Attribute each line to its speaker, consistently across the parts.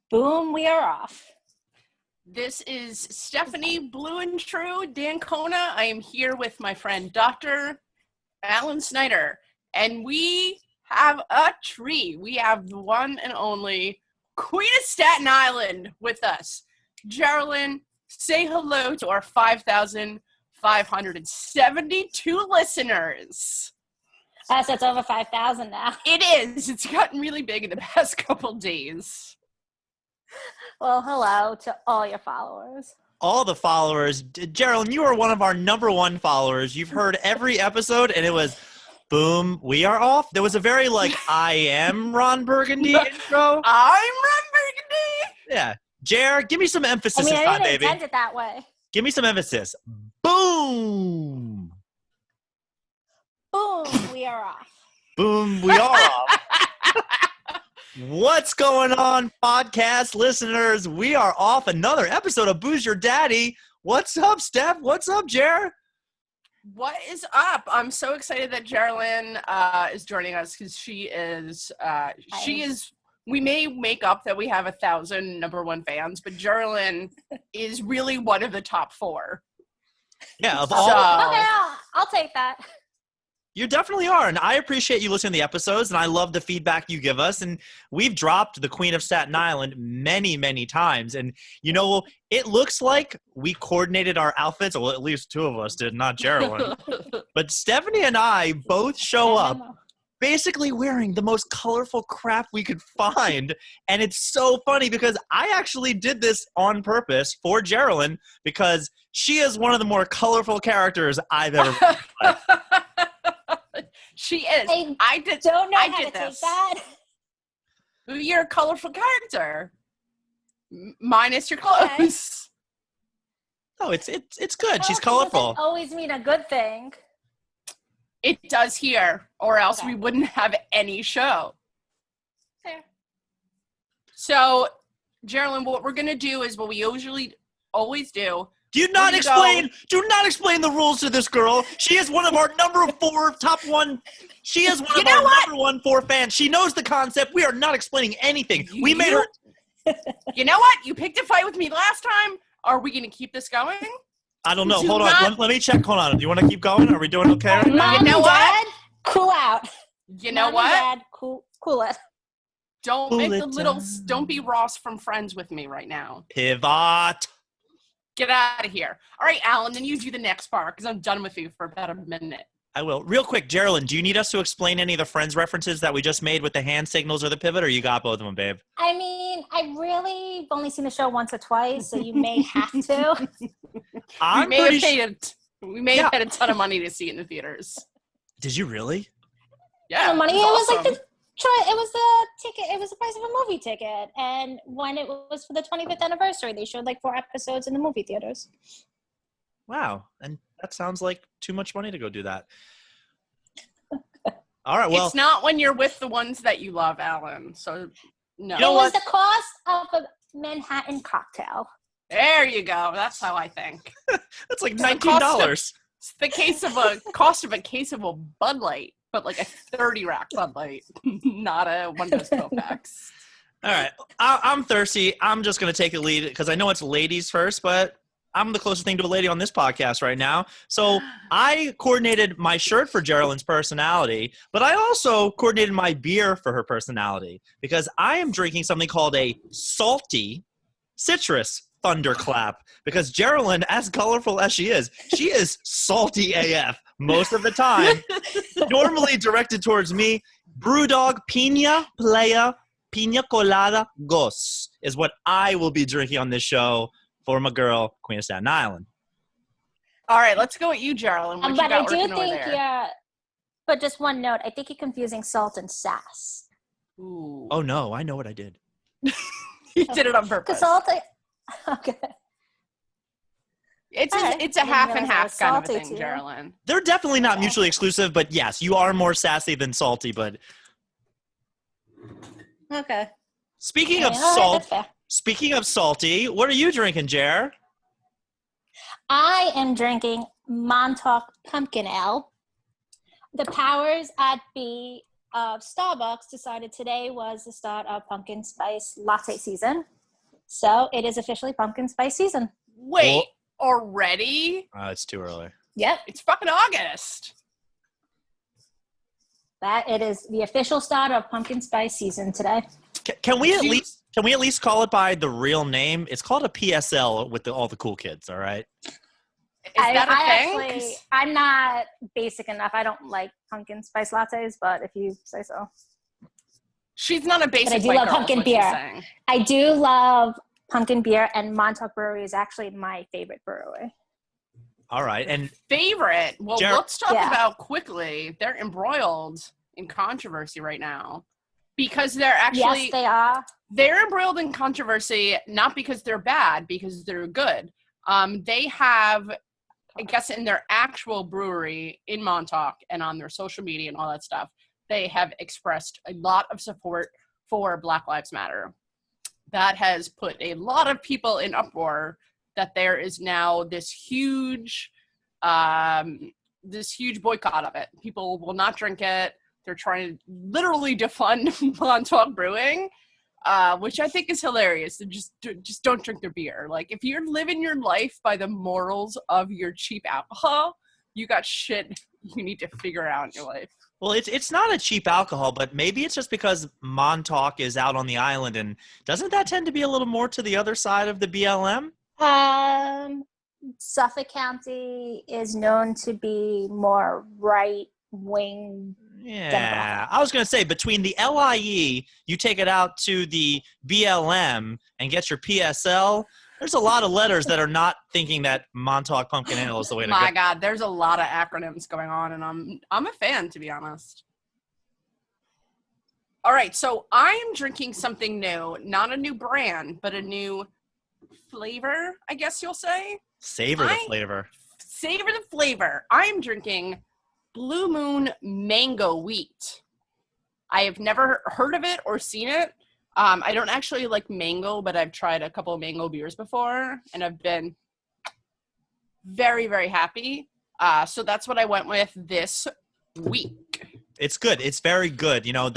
Speaker 1: Boom, we are off.
Speaker 2: This is Stephanie Blue and True Dancona. I am here with my friend Dr. Alan Snyder, and we have a treat. We have the one and only Queen of Staten Island with us. Geralyn, say hello to our 5,572 listeners.
Speaker 1: So it's over 5,000 now.
Speaker 2: It is. It's gotten really big in the past couple days.
Speaker 1: Well, hello to all your followers.
Speaker 3: All the followers. Geralyn, you are one of our number one followers. You've heard every episode, and it was, boom, we are off. There was a very, I am Ron Burgundy intro.
Speaker 2: I'm Ron Burgundy.
Speaker 3: Yeah. Jer, give me some emphasis this
Speaker 1: I
Speaker 3: time,
Speaker 1: didn't
Speaker 3: baby.
Speaker 1: intend it that way.
Speaker 3: Give me some emphasis. Boom.
Speaker 1: Boom, we are off.
Speaker 3: Boom, we are off. What's going on, podcast listeners? We are off another episode of Booze Your Daddy. What's up, Steph? What's up, Jer?
Speaker 2: What is up? I'm so excited that Geralyn is joining us because she is, we may make up that we have 1,000 number one fans, but Geralyn is really one of the top 4.
Speaker 3: Yeah, of
Speaker 2: So-
Speaker 3: all.
Speaker 1: Okay, I'll take that.
Speaker 3: You definitely are, and I appreciate you listening to the episodes, and I love the feedback you give us, and we've dropped the Queen of Staten Island many, many times, and, it looks like we coordinated our outfits, well, at least 2 of us did, not Geralyn, but Stephanie and I both show up basically wearing the most colorful crap we could find, and it's so funny because I actually did this on purpose for Geralyn because she is one of the more colorful characters I've ever met.
Speaker 2: She is.
Speaker 1: I don't know how to take that.
Speaker 2: You're a colorful character. Minus your clothes.
Speaker 3: Oh, it's good. She's colorful.
Speaker 1: Doesn't always mean a good thing.
Speaker 2: It does here, or else
Speaker 1: Okay.
Speaker 2: we wouldn't have any show.
Speaker 1: Fair.
Speaker 2: So, Geralyn, what we're going to do is what we usually always do.
Speaker 3: Do not explain the rules to this girl. She is one of our number 4 top 1. She is one of our number 1 4 fans. She knows the concept. We are not explaining anything. We made her.
Speaker 2: You know what? You picked a fight with me last time. Are we going to keep this going?
Speaker 3: I don't know. Hold on. Let me check. Hold on. Do you want to keep going? Are we doing okay right now?
Speaker 1: Mom
Speaker 2: You know
Speaker 1: and
Speaker 2: what?
Speaker 1: Dad, cool out.
Speaker 2: You know
Speaker 1: Mom
Speaker 2: what?
Speaker 1: and Dad, cool it.
Speaker 2: Don't
Speaker 3: Cool
Speaker 2: make
Speaker 3: it
Speaker 2: the little.
Speaker 3: down.
Speaker 2: Don't be Ross from Friends with me right now.
Speaker 3: Pivot.
Speaker 2: Get out of here. All right, Alan, then you do the next part because I'm done with you for about a minute.
Speaker 3: I will. Real quick, Geralyn, do you need us to explain any of the Friends references that we just made with the hand signals or the pivot, or you got both of them, babe?
Speaker 1: I mean, I really have only seen the show once or twice, so you may have to.
Speaker 2: We may have paid a ton of money to see it in the theaters.
Speaker 3: Did you really?
Speaker 2: Yeah,
Speaker 1: money. It
Speaker 2: was
Speaker 1: was
Speaker 2: awesome.
Speaker 1: it was the ticket. It was the price of a movie ticket, and when it was for the 25th anniversary, they showed 4 episodes in the movie theaters.
Speaker 3: Wow. And that sounds like too much money to go do that. All right, well.
Speaker 2: It's not when you're with the ones that you love, Alan. So, no.
Speaker 3: You know
Speaker 1: It was
Speaker 3: what?
Speaker 1: the cost of a Manhattan cocktail.
Speaker 2: There you go. That's how I think.
Speaker 3: That's like
Speaker 2: the
Speaker 3: $19.
Speaker 2: cost It's the cost of a case of a Bud Light, but like a 30-rack Bud Light, not one of those 12 packs.
Speaker 3: All right. I'm thirsty. I'm just going to take the lead because I know it's ladies first, but I'm the closest thing to a lady on this podcast right now. So I coordinated my shirt for Geralyn's personality, but I also coordinated my beer for her personality because I am drinking something called a salty citrus thunderclap because Geralyn, as colorful as she is salty AF most of the time. Normally directed towards me. Brewdog Pina Playa Pina Colada Gos is what I will be drinking on this show for my girl, Queen of Staten Island.
Speaker 2: All right, let's go with you, Geralyn. What you
Speaker 1: But I
Speaker 2: got
Speaker 1: do
Speaker 2: working over
Speaker 1: think
Speaker 2: there?
Speaker 1: but just one note, I think you're confusing salt and sass.
Speaker 2: Ooh.
Speaker 3: Oh no, I know what I did.
Speaker 2: You did it on purpose.
Speaker 1: Because salt, okay.
Speaker 2: It's
Speaker 1: Alright.
Speaker 2: a
Speaker 1: I
Speaker 2: half
Speaker 1: didn't
Speaker 2: and
Speaker 1: realize
Speaker 2: half
Speaker 1: it was
Speaker 2: kind of a
Speaker 1: salty
Speaker 2: thing,
Speaker 1: too.
Speaker 2: Geralyn.
Speaker 3: They're definitely not
Speaker 1: Okay.
Speaker 3: mutually exclusive, but yes, you are more sassy than salty. But
Speaker 1: Okay.
Speaker 3: speaking of
Speaker 1: All right,
Speaker 3: salt,
Speaker 1: that's fair.
Speaker 3: speaking of salty, what are you drinking, Jer?
Speaker 1: I am drinking Montauk Pumpkin Ale. The powers at be of Starbucks decided today was the start of pumpkin spice latte season. So it is officially pumpkin spice season.
Speaker 2: Wait, already?
Speaker 3: It's too early.
Speaker 1: Yep.
Speaker 2: It's fucking August.
Speaker 1: That it is the official start of pumpkin spice season today.
Speaker 3: Can we at least call it by the real name? It's called a PSL with all the cool kids. All right.
Speaker 2: Is that a thing?
Speaker 1: I'm not basic enough. I don't like pumpkin spice lattes, but if you say so.
Speaker 2: She's not a basic.
Speaker 1: But I do
Speaker 2: white
Speaker 1: love
Speaker 2: girl,
Speaker 1: pumpkin
Speaker 2: is what she's
Speaker 1: beer.
Speaker 2: saying.
Speaker 1: I do love pumpkin beer, and Montauk Brewery is actually my favorite brewery.
Speaker 3: All right, and
Speaker 2: favorite. Well, let's talk about quickly. They're embroiled in controversy right now because they're actually.
Speaker 1: Yes, they are.
Speaker 2: They're embroiled in controversy not because they're bad, because they're good. They have, I guess, in their actual brewery in Montauk and on their social media and all that stuff, they have expressed a lot of support for Black Lives Matter. That has put a lot of people in uproar that there is now this huge boycott of it. People will not drink it. They're trying to literally defund Montauk Brewing, which I think is hilarious. They just don't drink their beer. Like, if you're living your life by the morals of your cheap alcohol, you got shit you need to figure out in your life.
Speaker 3: Well, it's not a cheap alcohol, but maybe it's just because Montauk is out on the island, and doesn't that tend to be a little more to the other side of the BLM?
Speaker 1: Suffolk County is known to be more right-wing.
Speaker 3: Yeah,
Speaker 1: Democrat.
Speaker 3: I was going to say, between the LIE, you take it out to the BLM and get your PSL, there's a lot of letters that are not thinking that Montauk Pumpkin Ale is the way to go.
Speaker 2: My God, there's a lot of acronyms going on, and I'm a fan, to be honest. All right, so I'm drinking something new, not a new brand, but a new flavor, I guess you'll say.
Speaker 3: Savor the flavor.
Speaker 2: Savor the flavor. I'm drinking Blue Moon Mango Wheat. I have never heard of it or seen it. I don't actually like mango, but I've tried a couple of mango beers before, and I've been very, very happy. So that's what I went with this week.
Speaker 3: It's good. It's very good. You know,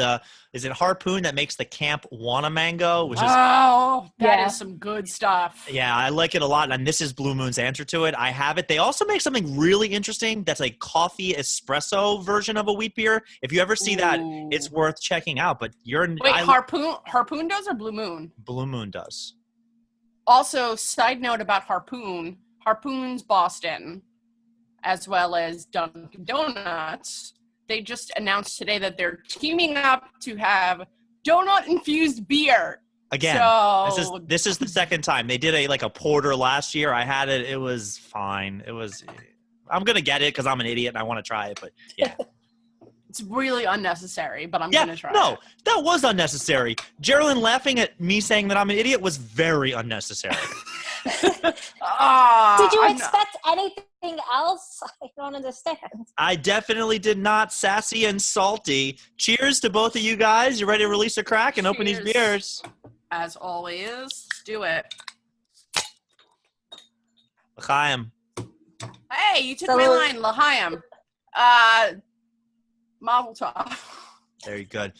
Speaker 3: is it Harpoon that makes the camp want a mango? Which is
Speaker 2: that is some good stuff.
Speaker 3: Yeah, I like it a lot. And this is Blue Moon's answer to it. I have it. They also make something really interesting that's a coffee espresso version of a wheat beer. If you ever see that, it's worth checking out. But
Speaker 2: Harpoon does or Blue Moon?
Speaker 3: Blue Moon does.
Speaker 2: Also, side note about Harpoon's Boston, as well as Dunkin' Donuts. They just announced today that they're teaming up to have donut-infused beer.
Speaker 3: Again,
Speaker 2: so,
Speaker 3: this is the second time. They did a porter last year. I had it. It was fine. I'm going to get it because I'm an idiot and I want to try it. But yeah.
Speaker 2: It's really unnecessary, but I'm going to try it.
Speaker 3: No, that was unnecessary. Geralyn laughing at me saying that I'm an idiot was very unnecessary.
Speaker 1: Did you expect anything else? I don't understand.
Speaker 3: I definitely did not. Sassy and salty. Cheers to both of you guys. You ready to release a crack and open these beers?
Speaker 2: As always, let's do it.
Speaker 3: L'chaim.
Speaker 2: Hey, you took my line, L'chaim. Mazel tov.
Speaker 3: Very good.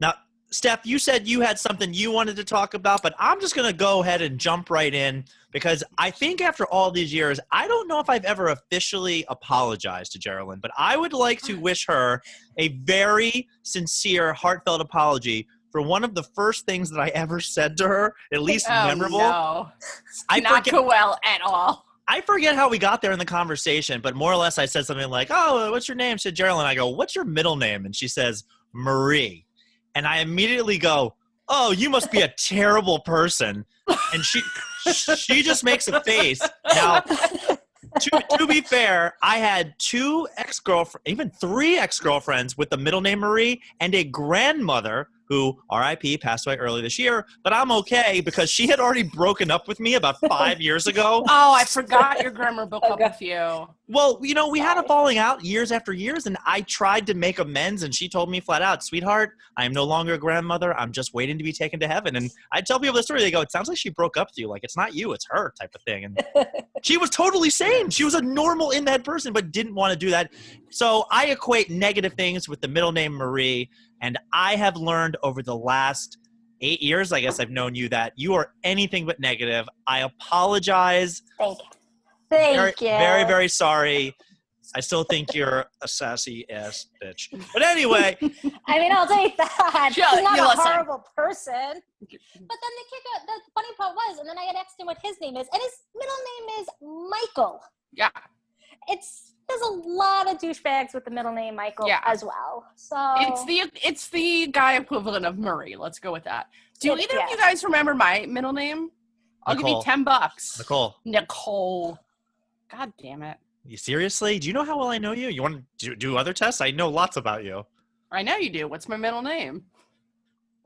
Speaker 3: Now, Steph, you said you had something you wanted to talk about, but I'm just going to go ahead and jump right in because I think after all these years, I don't know if I've ever officially apologized to Geralyn, but I would like to wish her a very sincere, heartfelt apology for one of the first things that I ever said to her, at least memorable.
Speaker 2: No. Not go well at all.
Speaker 3: I forget how we got there in the conversation, but more or less I said something like, "Oh, what's your name?" She said, "Geralyn." I go, "What's your middle name?" And she says, "Marie." And I immediately go, "Oh, you must be a terrible person." And she just makes a face. Now, to be fair, I had 2 ex-girlfriends, even 3 ex-girlfriends with the middle name Marie, and a grandmother who, RIP, passed away early this year, but I'm okay because she had already broken up with me about 5 years ago.
Speaker 2: Oh, I forgot your grandma broke up with you.
Speaker 3: Well, you know, we had a falling out years after years, and I tried to make amends, and she told me flat out, "Sweetheart, I am no longer a grandmother. I'm just waiting to be taken to heaven." And I tell people the story. They go, "It sounds like she broke up with you. Like, it's not you, it's her," type of thing. And she was totally sane. She was a normal in-that person, but didn't want to do that. So I equate negative things with the middle name Marie, and I have learned over the last 8 years, I guess I've known you, that you are anything but negative. I apologize.
Speaker 1: Thank you. Thank you.
Speaker 3: Very, very sorry. I still think you're a sassy ass bitch. But anyway.
Speaker 1: I mean, I'll take that. He's not a
Speaker 2: listen.
Speaker 1: horrible person. But then the funny part was, and then I had asked him what his name is, and his middle name is Michael.
Speaker 2: Yeah.
Speaker 1: There's a lot of douchebags with the middle name Michael as well. So
Speaker 2: it's the guy equivalent of Murray. Let's go with that. Do either of you guys remember my middle name? I'll give you $10. Nicole. God damn it.
Speaker 3: You seriously? Do you know how well I know you? You want to do other tests? I know lots about you.
Speaker 2: I know you do. What's my middle name?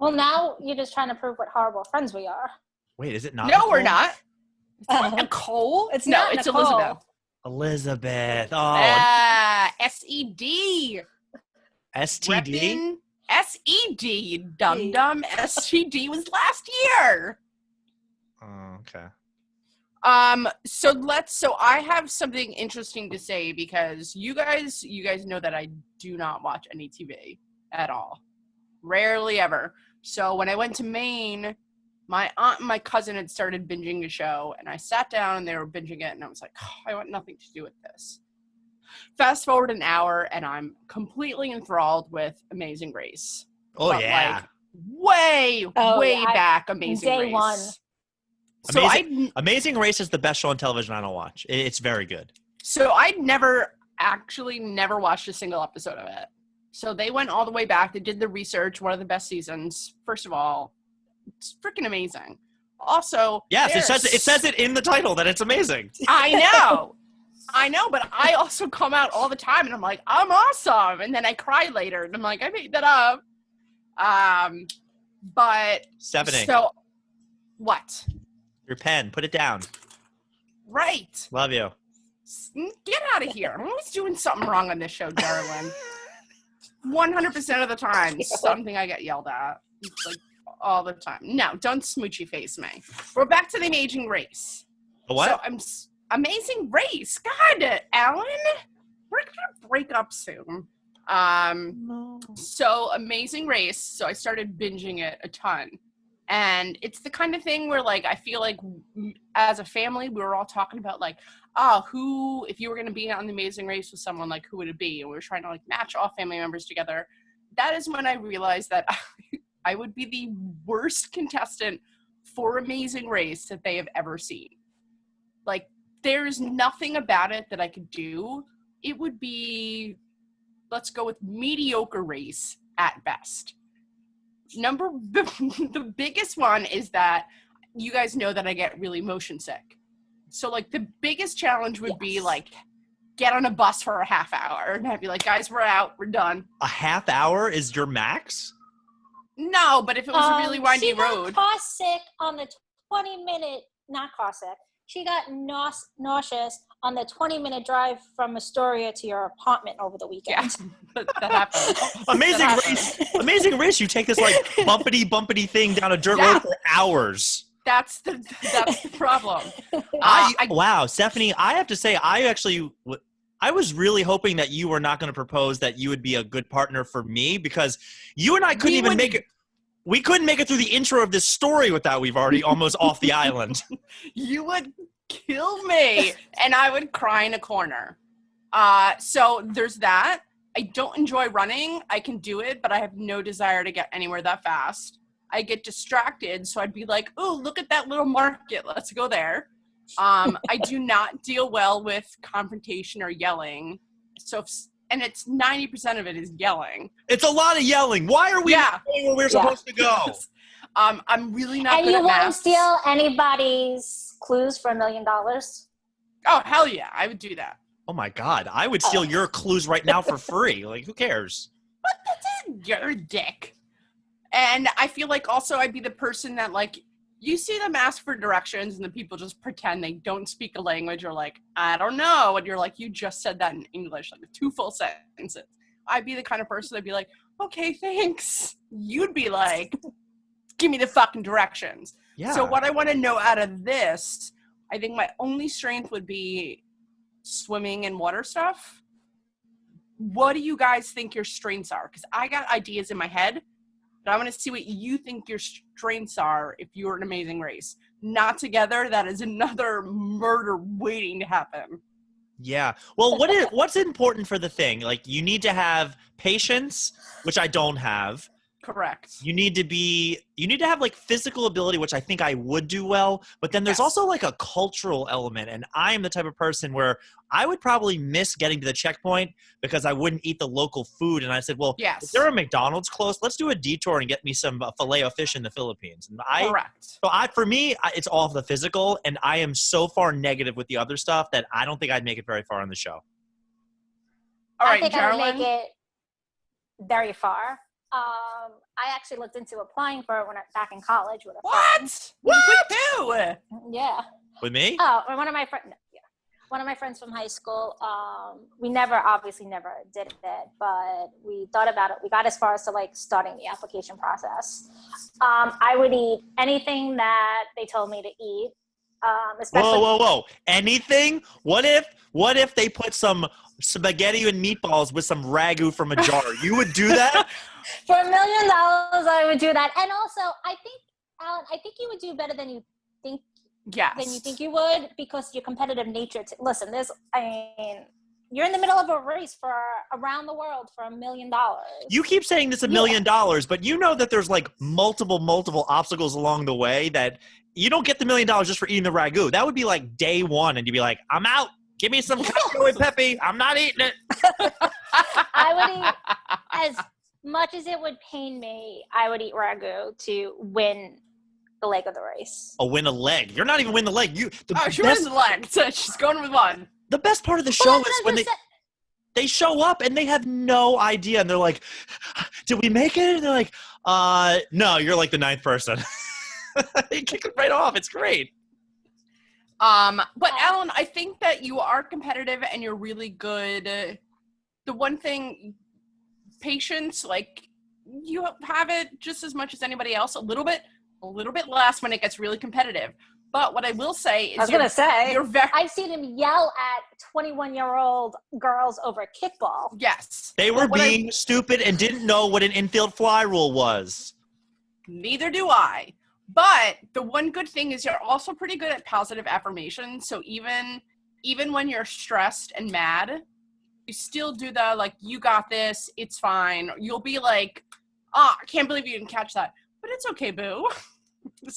Speaker 1: Well, now you're just trying to prove what horrible friends we are.
Speaker 3: Wait, is it not?
Speaker 2: No,
Speaker 3: Nicole?
Speaker 2: we're not. It's not Nicole.
Speaker 1: It's
Speaker 2: Nicole.
Speaker 1: Elizabeth.
Speaker 3: Elizabeth. Oh.
Speaker 2: S-E-D.
Speaker 3: STD?
Speaker 2: S-E-D, dum-dum. STD was last year.
Speaker 3: Oh, okay.
Speaker 2: So I have something interesting to say because you guys know that I do not watch any TV at all. Rarely ever. So when I went to Maine, my aunt and my cousin had started binging a show, and I sat down and they were binging it, and I was like, I want nothing to do with this. Fast forward an hour, and I'm completely enthralled with Amazing Race.
Speaker 3: Oh, but yeah.
Speaker 2: Way back, Amazing Race.
Speaker 1: Day one.
Speaker 2: So
Speaker 3: Amazing Race is the best show on television I don't watch. It's very good.
Speaker 2: So I'd never watched a single episode of it. So they went all the way back. They did the research. One of the best seasons. First of all, it's freaking amazing. Also,
Speaker 3: yes, it says it in the title that it's amazing.
Speaker 2: I know, but I also come out all the time and I'm like, I'm awesome. And then I cry later and I'm like, I made that up. But
Speaker 3: Stephanie.
Speaker 2: So what?
Speaker 3: Your pen, put it down.
Speaker 2: Right.
Speaker 3: Love you.
Speaker 2: Get out of here. I'm always doing something wrong on this show, Geralyn. 100% of the time, something I get yelled at. It's like all the time. No, don't smoochy face me. We're back to the Amazing Race.
Speaker 3: What?
Speaker 2: So Amazing Race. God, Alan, we're gonna break up soon.
Speaker 3: No.
Speaker 2: So Amazing Race. So I started binging it a ton. And it's the kind of thing where, like, I feel like as a family, we were all talking about, like, who, if you were going to be on the Amazing Race with someone, like, who would it be? And we were trying to, like, match all family members together. That is when I realized that I would be the worst contestant for Amazing Race that they have ever seen. Like, there's nothing about it that I could do. It would be, let's go with mediocre race at best. The biggest one is that you guys know that I get really motion sick. So, like, the biggest challenge would be, like, get on a bus for a half hour and I'd be like, guys, we're out, we're done.
Speaker 3: A half hour is your max?
Speaker 2: No, but if it was a really windy road.
Speaker 1: She got car sick on the 20-minute, not car sick. She got nauseous on the 20-minute drive from Astoria to your apartment over the weekend.
Speaker 2: Yeah, that happened.
Speaker 3: Amazing Race. You take this, like, bumpity thing down a dirt road for hours.
Speaker 2: That's the problem.
Speaker 3: Wow, Stephanie, I have to say, I was really hoping that you were not going to propose that you would be a good partner for me, because you and I couldn't even make it. We couldn't make it through the intro of this story without we've already almost off the island.
Speaker 2: You would kill me, and I would cry in a corner. So there's that. I don't enjoy running. I can do it, but I have no desire to get anywhere that fast. I get distracted, so I'd be like, "Ooh, look at that little market. Let's go there." I do not deal well with confrontation or yelling. And it's 90% of it is yelling.
Speaker 3: It's a lot of yelling. Why are we not going where we're supposed to go?
Speaker 2: I'm really not good at math.
Speaker 1: And you won't steal anybody's clues for $1 million?
Speaker 2: Oh, hell yeah. I would do that.
Speaker 3: Oh, my God. I would steal your clues right now for free. Like, who cares?
Speaker 2: What? That's your dick. And I feel like also I'd be the person that, like, you see them ask for directions and the people just pretend they don't speak a language or like, I don't know. And you're like, you just said that in English, like 2 full sentences. I'd be the kind of person that'd be like, okay, thanks. You'd be like, give me the fucking directions.
Speaker 3: Yeah.
Speaker 2: So what I want to know out of this, I think my only strength would be swimming and water stuff. What do you guys think your strengths are? Because I got ideas in my head, I want to see what you think your strengths are if you were an amazing race. Not together, that is another murder waiting to happen.
Speaker 3: Yeah. Well, what's important for the thing? Like, you need to have patience, which I don't have.
Speaker 2: Correct.
Speaker 3: You need to have like physical ability, which I think I would do well, but then there's also like a cultural element. And I am the type of person where I would probably miss getting to the checkpoint because I wouldn't eat the local food. And I said, well, if there are McDonald's close, let's do a detour and get me some filet of fish in the Philippines. And
Speaker 2: Correct.
Speaker 3: So for me, it's all the physical, and I am so far negative with the other stuff that I don't think I'd make it very far on the show.
Speaker 2: All right,
Speaker 1: I think
Speaker 2: Geralyn.
Speaker 1: I would make it very far. I actually looked into applying for it back in college with a friend.
Speaker 2: What?
Speaker 1: Yeah.
Speaker 3: With me?
Speaker 1: Oh, one of my friends from high school. We obviously never did it, but we thought about it. We got as far as to like starting the application process. I would eat anything that they told me to eat. Especially
Speaker 3: Whoa. Anything? What if they put some spaghetti and meatballs with some ragu from a jar? You would do that?
Speaker 1: For $1 million, I would do that. And also, I think, Alan, you would do better than you think.
Speaker 2: Yes.
Speaker 1: Than you think you would, because your competitive nature. Listen, you're in the middle of a race for around the world for $1 million.
Speaker 3: You keep saying this $1 million, but you know that there's like multiple obstacles along the way that you don't get the $1 million just for eating the ragu. That would be like day one, and you'd be like, I'm out. Give me some cacio e pepe. I'm not eating it.
Speaker 1: I would eat, as much as it would pain me, I would eat ragu to win the leg of the race.
Speaker 3: Oh, win a leg. You're not even winning the leg.
Speaker 2: She wins the leg. So she's going with one.
Speaker 3: The best part of the show is when they show up and they have no idea, and they're like, did we make it? And they're like, no, you're like the 9th person. They kick it right off. It's great.
Speaker 2: But Alan, I think that you are competitive and you're really good. The one thing, patience, like you have it just as much as anybody else, a little bit less when it gets really competitive. But what I will say is,
Speaker 1: I've seen him yell at 21-year-old girls over kickball.
Speaker 2: Yes.
Speaker 3: They were being stupid and didn't know what an infield fly rule was.
Speaker 2: Neither do I. But the one good thing is you're also pretty good at positive affirmation. So even when you're stressed and mad, you still do the, like, you got this, it's fine. You'll be like, I can't believe you didn't catch that. But it's okay, boo.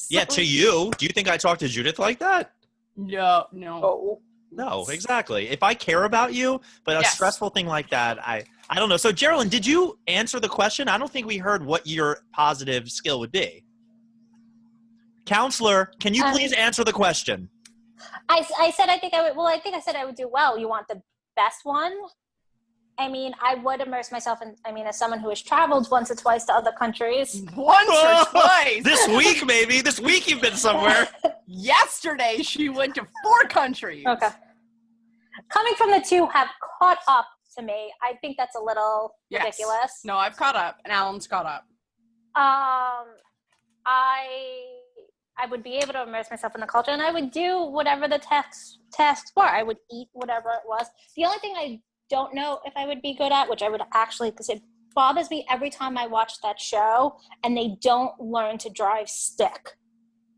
Speaker 3: Yeah, to you. Do you think I talk to Judith like that?
Speaker 2: No.
Speaker 3: No, exactly. If I care about you, but a stressful thing like that, I don't know. So, Geralyn, did you answer the question? I don't think we heard what your positive skill would be. Counselor, can you please answer the question?
Speaker 1: I said I think I said I would do well. You want the best one? I mean, I would immerse myself in, as someone who has traveled once or twice to other countries.
Speaker 2: Once or twice?
Speaker 3: This week, maybe. This week you've been somewhere.
Speaker 2: Yesterday, she went to 4 countries.
Speaker 1: Okay. Coming from the 2 have caught up to me. I think that's a little ridiculous.
Speaker 2: No, I've caught up, and Alan's caught up.
Speaker 1: I would be able to immerse myself in the culture, and I would do whatever the tasks were. I would eat whatever it was. The only thing I don't know if I would be good at, which I would actually, because it bothers me every time I watch that show and they don't learn to drive stick.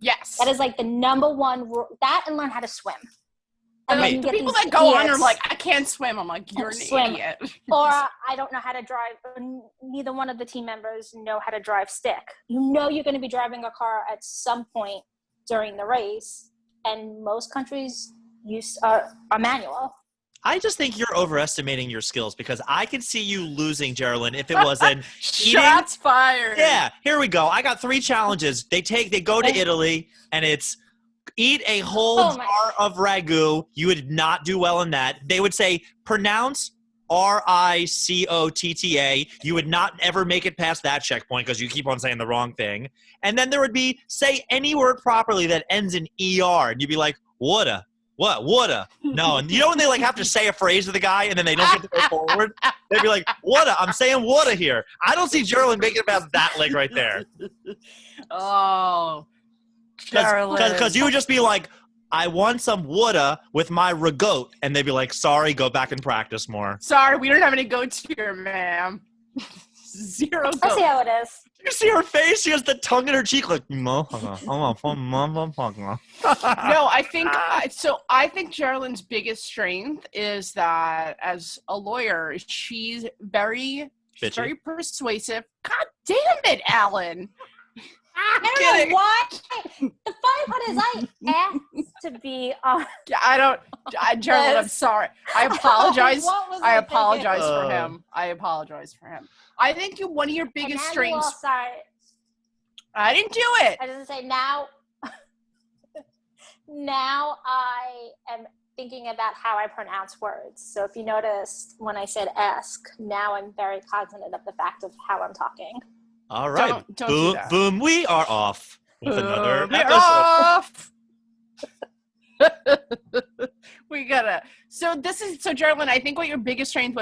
Speaker 2: Yes.
Speaker 1: That is like the number one rule. That and learn how to swim.
Speaker 2: And then the people that go on are like, I can't swim. I'm like, you're an idiot.
Speaker 1: Or I don't know how to drive. Neither one of the team members know how to drive stick. You know you're going to be driving a car at some point during the race, and most countries use are manual.
Speaker 3: I just think you're overestimating your skills, because I could see you losing, Geralyn, if it wasn't
Speaker 2: Shots fired.
Speaker 3: Yeah, here we go. I got 3 challenges. They go to Italy, and it's eat a whole jar of ragu. You would not do well in that. They would say pronounce Ricotta. You would not ever make it past that checkpoint because you keep on saying the wrong thing. And then there would be say any word properly that ends in ER, and you'd be like, woulda. What? Woulda? No. And you know when they like have to say a phrase to the guy and then they don't get to go forward? They'd be like, woulda. I'm saying woulda here. I don't see Geralyn making it past that leg right there.
Speaker 2: Oh.
Speaker 3: Because you would just be like, I want some woulda with my ragout. And they'd be like, sorry, go back and practice more.
Speaker 2: Sorry, we don't have any goats here, ma'am. zero
Speaker 1: I see
Speaker 2: go.
Speaker 1: how it is.
Speaker 3: You see her face? She has the tongue in her cheek like, no,
Speaker 2: I think Geralyn's biggest strength is that as a lawyer, she's very persuasive. God damn it, Alan.
Speaker 1: I don't know why. The funny part is I asked to be on.
Speaker 2: Geralyn, I'm sorry. I apologize. I apologize
Speaker 3: thinking?
Speaker 2: for him. I apologize for him. I think one of your biggest strengths.
Speaker 1: Sorry.
Speaker 2: I didn't do it.
Speaker 1: I didn't say now. Now I am thinking about how I pronounce words. So if you noticed when I said ask, now I'm very cognizant of the fact of how I'm talking.
Speaker 3: All right.
Speaker 2: Don't
Speaker 3: boom,
Speaker 2: do that.
Speaker 3: boom, we are off with another
Speaker 2: We're
Speaker 3: episode.
Speaker 2: off. We gotta. So Geralyn, I think what your biggest strength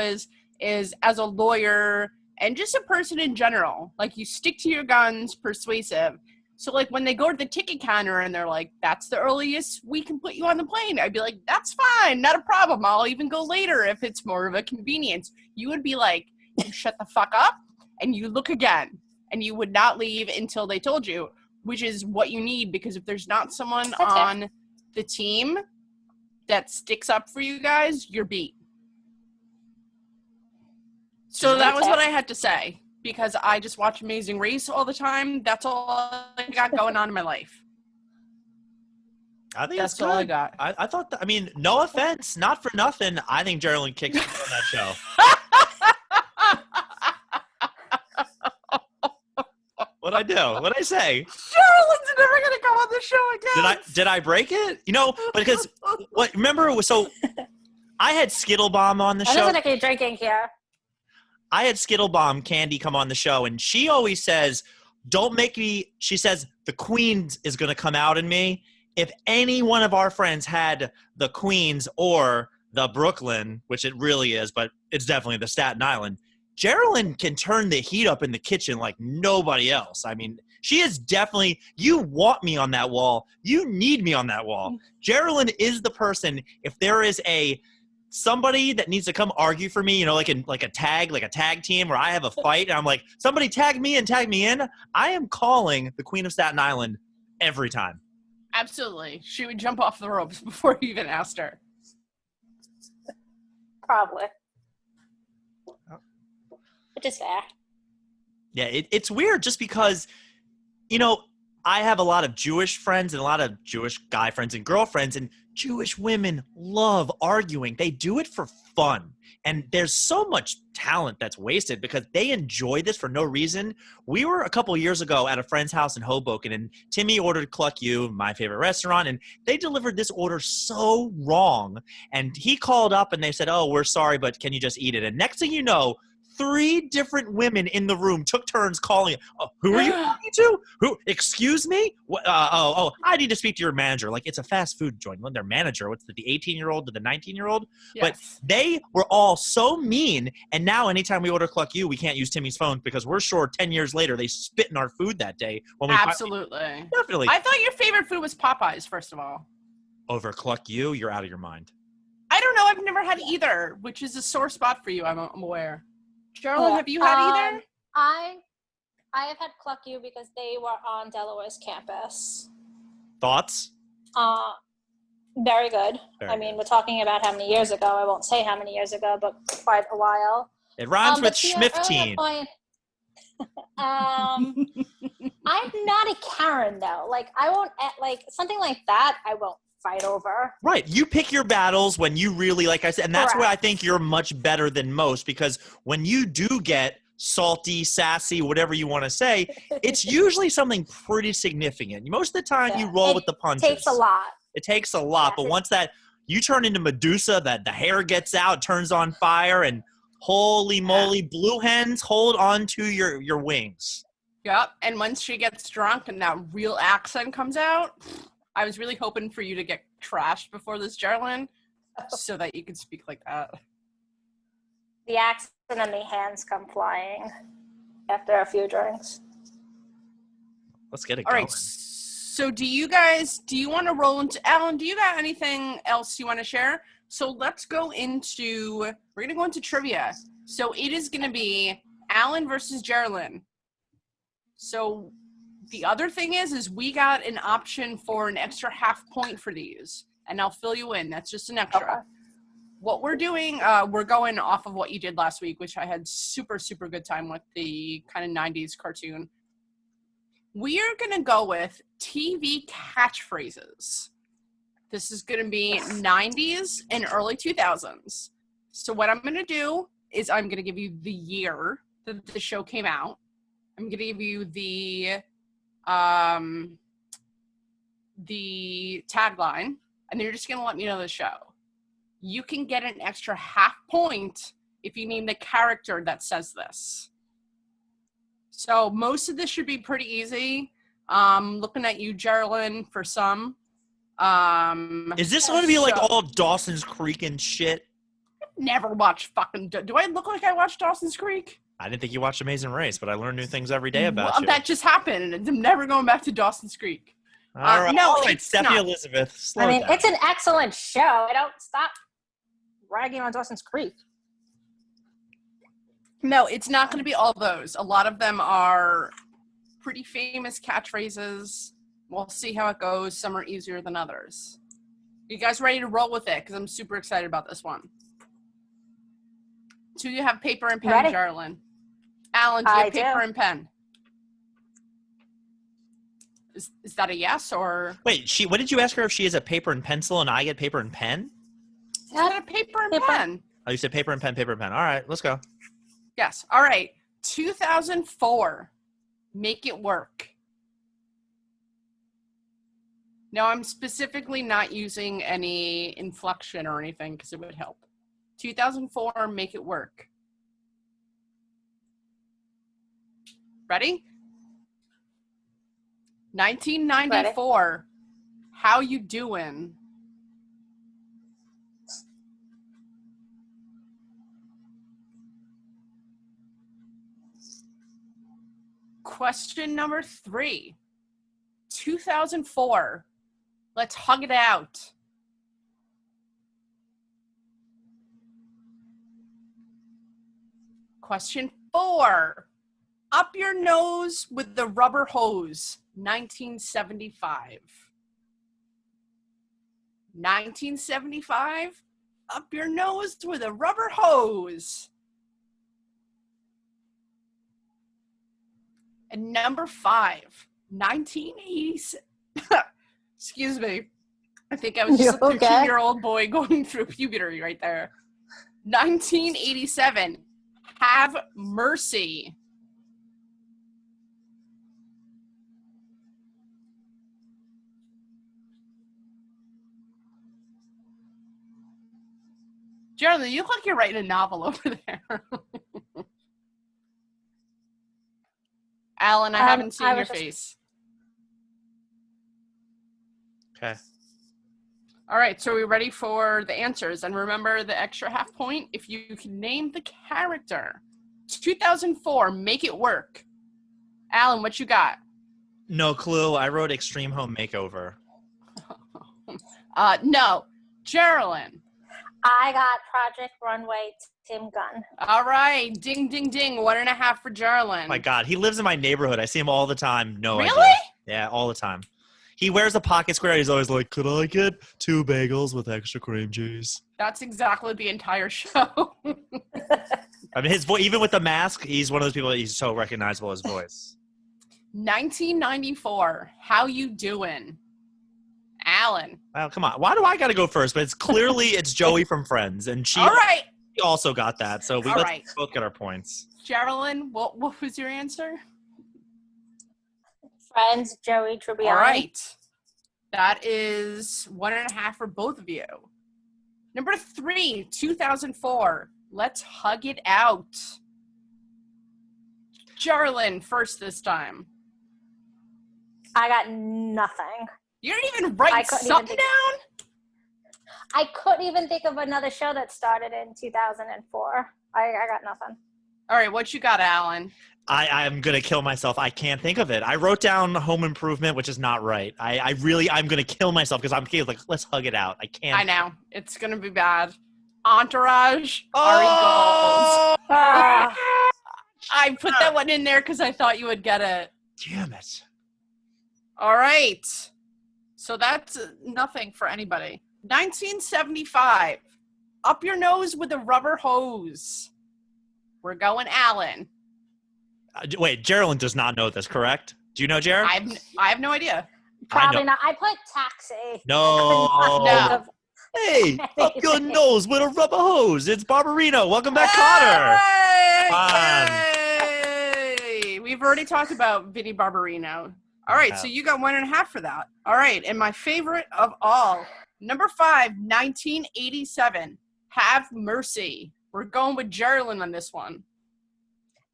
Speaker 2: is as a lawyer and just a person in general. Like, you stick to your guns, persuasive. So, like, when they go to the ticket counter and they're like, that's the earliest we can put you on the plane, I'd be like, that's fine, not a problem. I'll even go later if it's more of a convenience. You would be like, you shut the fuck up and you look again. And you would not leave until they told you, which is what you need, because if there's not someone on the team that sticks up for you guys, you're beat. So that was what I had to say, because I just watch Amazing Race all the time. That's all I got going on in my life.
Speaker 3: I think
Speaker 2: that's
Speaker 3: good.
Speaker 2: all I got.
Speaker 3: I thought that, I mean, no offense, not for nothing. I think Geralyn kicked on that show. What'd I do? What'd I say?
Speaker 2: Geralyn's never gonna come on the show again.
Speaker 3: Did I break it? Because remember, so I had Skittlebomb on the show.
Speaker 1: I'm just gonna keep drinking here.
Speaker 3: I had Skittlebomb Candy come on the show, and she always says, don't make me, she says, the Queens is going to come out in me. If any one of our friends had the Queens or the Brooklyn, which it really is, but it's definitely the Staten Island, Geralyn can turn the heat up in the kitchen like nobody else. I mean, she is definitely, you want me on that wall. You need me on that wall. Geralyn is the person, if there is somebody that needs to come argue for me, like a tag team where I have a fight and I'm like, somebody tag me and tag me in. I am calling the Queen of Staten Island every time.
Speaker 2: Absolutely. She would jump off the ropes before you even asked her.
Speaker 1: Probably. Which is fair.
Speaker 3: Yeah, it's weird just because, I have a lot of Jewish friends and a lot of Jewish guy friends and girlfriends, and Jewish women love arguing. They do it for fun. And there's so much talent that's wasted because they enjoy this for no reason. We were a couple years ago at a friend's house in Hoboken, and Timmy ordered Cluck You, my favorite restaurant, and they delivered this order so wrong. And he called up and they said, oh, we're sorry, but can you just eat it? And next thing you know, 3 different women in the room took turns calling. Oh, who are you talking to? Who? Excuse me? I need to speak to your manager. Like, it's a fast food joint. Their manager, what's the 18-year-old to the 19-year-old? Yes. But they were all so mean. And now anytime we order Cluck You, we can't use Timmy's phone because we're sure 10 years later they spit in our food that day. When we
Speaker 2: Absolutely.
Speaker 3: Definitely.
Speaker 2: I thought your favorite food was Popeyes, first of all. Over
Speaker 3: Cluck You? You're out of your mind.
Speaker 2: I don't know. I've never had either, which is a sore spot for you, I'm aware. Geralyn, have you had either?
Speaker 1: I have had Cluck You because they were on Delaware's campus.
Speaker 3: Thoughts?
Speaker 1: Very good. We're talking about how many years ago. I won't say how many years ago, but quite a while.
Speaker 3: It rhymes with Schmifteen.
Speaker 1: I'm not a Karen, though. Like, I won't, something like that, I won't fight over.
Speaker 3: Right. You pick your battles when you really, like I said, and that's where I think you're much better than most, because when you do get salty, sassy, whatever you want to say, it's usually something pretty significant. Most of the time you roll with the punches.
Speaker 1: It takes a lot.
Speaker 3: It takes a lot. But once that you turn into Medusa, that the hair gets out, turns on fire, and holy moly, blue hens hold on to your wings.
Speaker 2: Yep. And once she gets drunk and that real accent comes out, I was really hoping for you to get trashed before this, Geralyn, so that you could speak like that.
Speaker 1: The accent and the hands come flying after a few drinks.
Speaker 3: Let's get it
Speaker 2: going. All right. So do you want to roll into, Alan, do you got anything else you want to share? So let's go into, we're going to go into trivia. So it is going to be Alan versus Geralyn. So the other thing is we got an option for an extra half point for these, and I'll fill you in. That's just an extra.
Speaker 1: Okay.
Speaker 2: What we're doing, we're going off of what you did last week, which I had super, super good time with, the kind of 90s cartoon. We are going to go with TV catchphrases. This is going to be 90s and early 2000s. So what I'm going to do is I'm going to give you the year that the show came out. I'm going to give you the tagline, and then you're just going to let me know the show. You can get an extra half point if you name the character that says this. So most of this should be pretty easy. Looking at you, Geralyn, for some.
Speaker 3: Is this going to be like all Dawson's Creek and shit?
Speaker 2: Never watched fucking... Do I look like I watched Dawson's Creek?
Speaker 3: I didn't think you watched Amazing Race, but I learn new things every day about you.
Speaker 2: That just happened. I'm never going back to Dawson's Creek.
Speaker 3: All right,
Speaker 2: no,
Speaker 3: all right,
Speaker 2: it's
Speaker 3: Stephanie
Speaker 2: not.
Speaker 3: Elizabeth, slow
Speaker 1: I mean,
Speaker 3: down.
Speaker 1: it's an excellent show. I don't stop ragging on Dawson's Creek.
Speaker 2: No, it's not going to be all those. A lot of them are pretty famous catchphrases. We'll see how it goes. Some are easier than others. You guys ready to roll with it? Because I'm super excited about this one. Do you have paper and pen,
Speaker 1: Ready.
Speaker 2: Geralyn? Alan, do you have paper and pen? Is that a yes or?
Speaker 3: Wait, what did you ask her if she has a paper and pencil and I get paper and pen?
Speaker 2: Is that a paper and pen?
Speaker 3: Oh, you said paper and pen, paper and pen. All right, let's go.
Speaker 2: Yes. All right. 2004. Make it work. Now, I'm specifically not using any inflection or anything because it would help. 2004, make it work. Ready? 1994, ready. How you doing? Question number 3. 2004, let's hug it out. Question 4, up your nose with the rubber hose, 1975. 1975, up your nose with a rubber hose. And number 5, 1987. Excuse me. I think I was just a 13-year-old boy going through puberty right there. 1987, have mercy. Geralyn, you look like you're writing a novel over there. Alan, I haven't seen your face.
Speaker 3: Okay.
Speaker 2: All right, so are we ready for the answers? And remember the extra half point if you can name the character. 2004, make it work. Alan, what you got?
Speaker 3: No clue. I wrote Extreme Home Makeover.
Speaker 2: No. Geralyn.
Speaker 1: I got Project Runway, Tim Gunn.
Speaker 2: All right, ding, ding, ding. 1.5 for Geralyn.
Speaker 3: Oh my God, he lives in my neighborhood. I see him all the time. No idea.
Speaker 2: Really?
Speaker 3: Yeah, all the time. He wears a pocket square. He's always like, could I get 2 bagels with extra cream cheese?
Speaker 2: That's exactly the entire show.
Speaker 3: I mean, his voice, even with the mask, he's one of those people that he's so recognizable, his voice.
Speaker 2: 1994, how you doing? Alan.
Speaker 3: Well, come on. Why do I got to go first? But it's clearly it's Joey from Friends, and she
Speaker 2: All right.
Speaker 3: also got that. So let's both get our points.
Speaker 2: Geralyn, what was your answer?
Speaker 1: Friends, Joey Tribbiani.
Speaker 2: All right. That is 1.5 for both of you. Number 3, 2004. Let's hug it out. Geralyn, first this time.
Speaker 1: I got nothing.
Speaker 2: You didn't even write something down?
Speaker 1: I couldn't even think of another show that started in 2004. I got nothing.
Speaker 2: All right, what you got, Alan?
Speaker 3: I'm going to kill myself. I can't think of it. I wrote down Home Improvement, which is not right. I'm going to kill myself because I'm like, let's hug it out. I can't.
Speaker 2: I know. It's going to be bad. Entourage,
Speaker 3: Oh!
Speaker 2: Ari Gold. I put that one in there because I thought you would get it.
Speaker 3: Damn it.
Speaker 2: All right. So that's nothing for anybody. 1975. Up your nose with a rubber hose. We're going Alan.
Speaker 3: Wait, Geralyn does not know this, correct? Do you know, Jer?
Speaker 2: I have no idea.
Speaker 1: Probably not. I put taxi.
Speaker 3: No.
Speaker 2: No.
Speaker 3: Hey, up your nose with a rubber hose. It's Barbarino. Welcome back, Connor.
Speaker 2: Yay! We've already talked about Vinnie Barbarino. All right, so you got 1.5 for that. All right, and my favorite of all, number 5, 1987, Have Mercy. We're going with Geralyn on this one.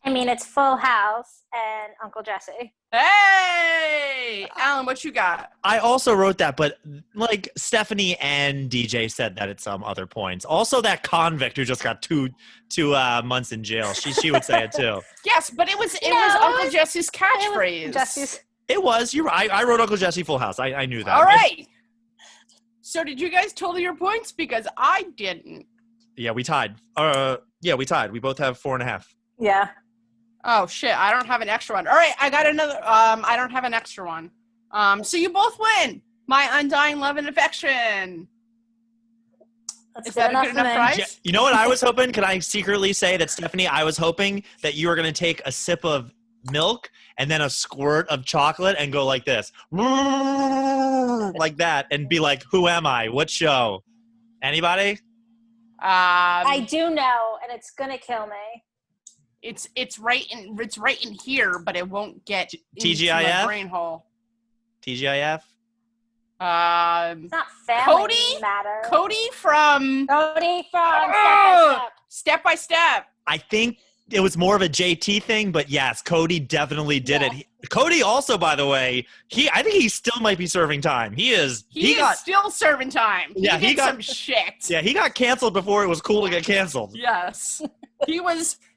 Speaker 1: I mean, it's Full House and Uncle Jesse.
Speaker 2: Hey! Alan, what you got?
Speaker 3: I also wrote that, but like Stephanie and DJ said that at some other points. Also, that convict who just got two months in jail. She would say it too.
Speaker 2: Yes, but it was Uncle Jesse's catchphrase.
Speaker 1: Jesse's.
Speaker 3: It was. You're right. I wrote Uncle Jesse Full House. I knew that.
Speaker 2: All right. So did you guys total your points? Because I didn't.
Speaker 3: Yeah, we tied. We tied. We both have 4.5.
Speaker 1: Yeah.
Speaker 2: Oh shit! I don't have an extra one. All right, I got another. I don't have an extra one. So you both win. My undying love and affection.
Speaker 1: That's
Speaker 2: Is that a good enough prize?
Speaker 3: You know what I was hoping? Can I secretly say that, Stephanie, I was hoping that you were going to take a sip of milk and then a squirt of chocolate and go like this. Like that and be like, who am I? What show? Anybody?
Speaker 1: I do know, and it's going to kill me.
Speaker 2: It's right in here, but it won't get into
Speaker 3: TGIF?
Speaker 2: my brain hole.
Speaker 3: TGIF?
Speaker 1: It's not family matter.
Speaker 2: Cody from Step by Step.
Speaker 3: I think it was more of a JT thing, but yes, Cody definitely did it. Cody also, by the way, I think he still might be serving time. He is
Speaker 2: still serving time. He got some shit.
Speaker 3: Yeah, he got canceled before it was cool to get canceled.
Speaker 2: Yes.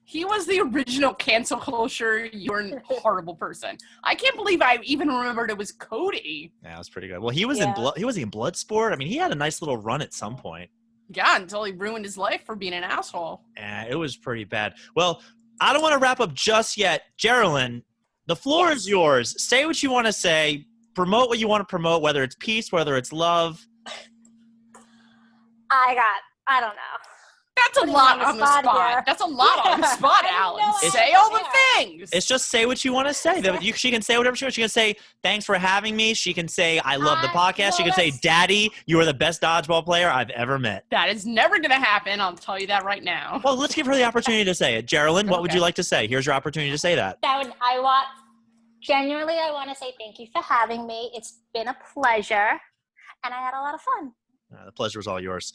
Speaker 2: He was the original cancel culture. You're a horrible person. I can't believe I even remembered it was Cody.
Speaker 3: Yeah, it was pretty good. Well, he was in Bloodsport. I mean, he had a nice little run at some point.
Speaker 2: Yeah, until he ruined his life for being an asshole.
Speaker 3: Yeah, it was pretty bad. Well, I don't want to wrap up just yet. Geralyn, the floor is yours. Say what you want to say. Promote what you want to promote, whether it's peace, whether it's love.
Speaker 1: I don't know.
Speaker 2: That's a lot on the spot. That's a lot on the spot, Alan. Say all the things.
Speaker 3: It's just say what you want to say. She can say whatever she wants. She can say, thanks for having me. She can say, I love the podcast. She can say, Daddy, you are the best dodgeball player I've ever met.
Speaker 2: That is never going to happen. I'll tell you that right now.
Speaker 3: Well, let's give her the opportunity to say it. Geralyn, what would you like to say? Here's your opportunity to say that.
Speaker 1: I want to say thank you for having me. It's been a pleasure, and I had a lot of fun.
Speaker 3: The pleasure was all yours.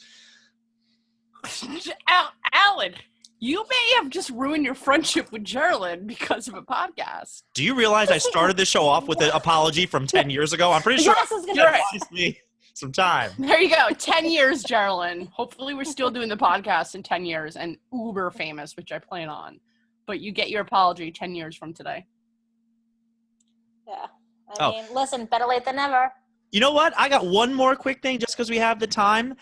Speaker 2: Alan, you may have just ruined your friendship with Geralyn because of a podcast.
Speaker 3: Do you realize I started this show off with an apology from 10 years ago? I'm pretty sure it buys me some time.
Speaker 2: There you go. 10 years, Geralyn. Hopefully we're still doing the podcast in 10 years and uber famous, which I plan on. But you get your apology 10 years from today.
Speaker 1: Yeah. I mean, listen, better late than never.
Speaker 3: You know what? I got one more quick thing just because we have the time.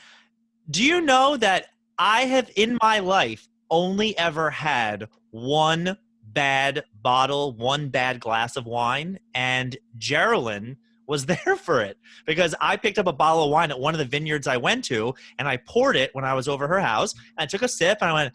Speaker 3: Do you know that I have in my life only ever had one bad bottle, one bad glass of wine, and Geralyn was there for it because I picked up a bottle of wine at one of the vineyards I went to, and I poured it when I was over her house, and I took a sip, and I went,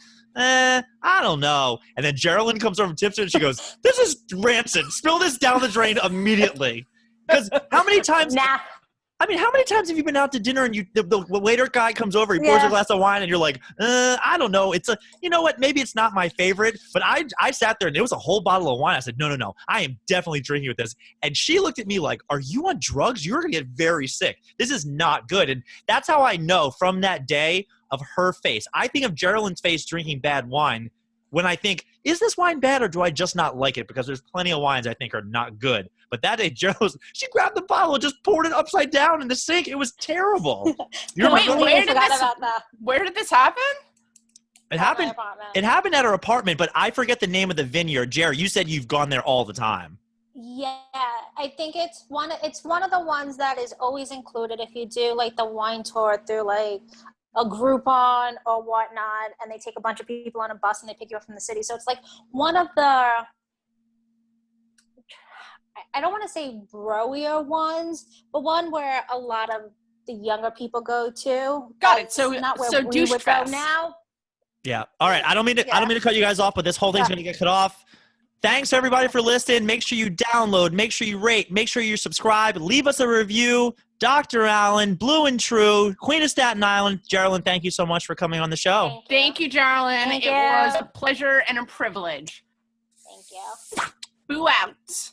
Speaker 3: I don't know. And then Geralyn comes over and tips it, and she goes, this is rancid. Spill this down the drain immediately. Because how many times... how many times have you been out to dinner and the waiter guy comes over, he pours a glass of wine, and you're like, I don't know. You know what? Maybe it's not my favorite, but I sat there and there was a whole bottle of wine. I said, no, I am definitely drinking with this. And she looked at me like, are you on drugs? You're going to get very sick. This is not good. And that's how I know from that day of her face. I think of Geralyn's face drinking bad wine when I think, is this wine bad or do I just not like it? Because there's plenty of wines I think are not good. But that day, she grabbed the bottle and just poured it upside down in the sink. It was terrible.
Speaker 2: Where did this happen?
Speaker 3: It happened at her apartment, but I forget the name of the vineyard. Jerry, you said you've gone there all the time.
Speaker 1: Yeah, I think it's one of the ones that is always included if you do like the wine tour through like a Groupon or whatnot, and they take a bunch of people on a bus and they pick you up from the city. So it's like one of the, I don't want to say broier ones, but one where a lot of the younger people go to.
Speaker 2: Got it. So
Speaker 1: not where
Speaker 2: so
Speaker 1: we
Speaker 2: douche
Speaker 1: would go
Speaker 2: fest.
Speaker 1: now.
Speaker 3: Yeah. All right. I don't mean to cut you guys off, but this whole thing's going to get cut off. Thanks everybody for listening. Make sure you download, make sure you rate, make sure you subscribe, leave us a review. Dr. Allen, Blue and True, Queen of Staten Island. Geralyn, thank you so much for coming on the show.
Speaker 2: Thank you, Geralyn.
Speaker 1: Thank
Speaker 2: It
Speaker 1: you.
Speaker 2: was a pleasure and a privilege.
Speaker 1: Thank you.
Speaker 2: Boo out.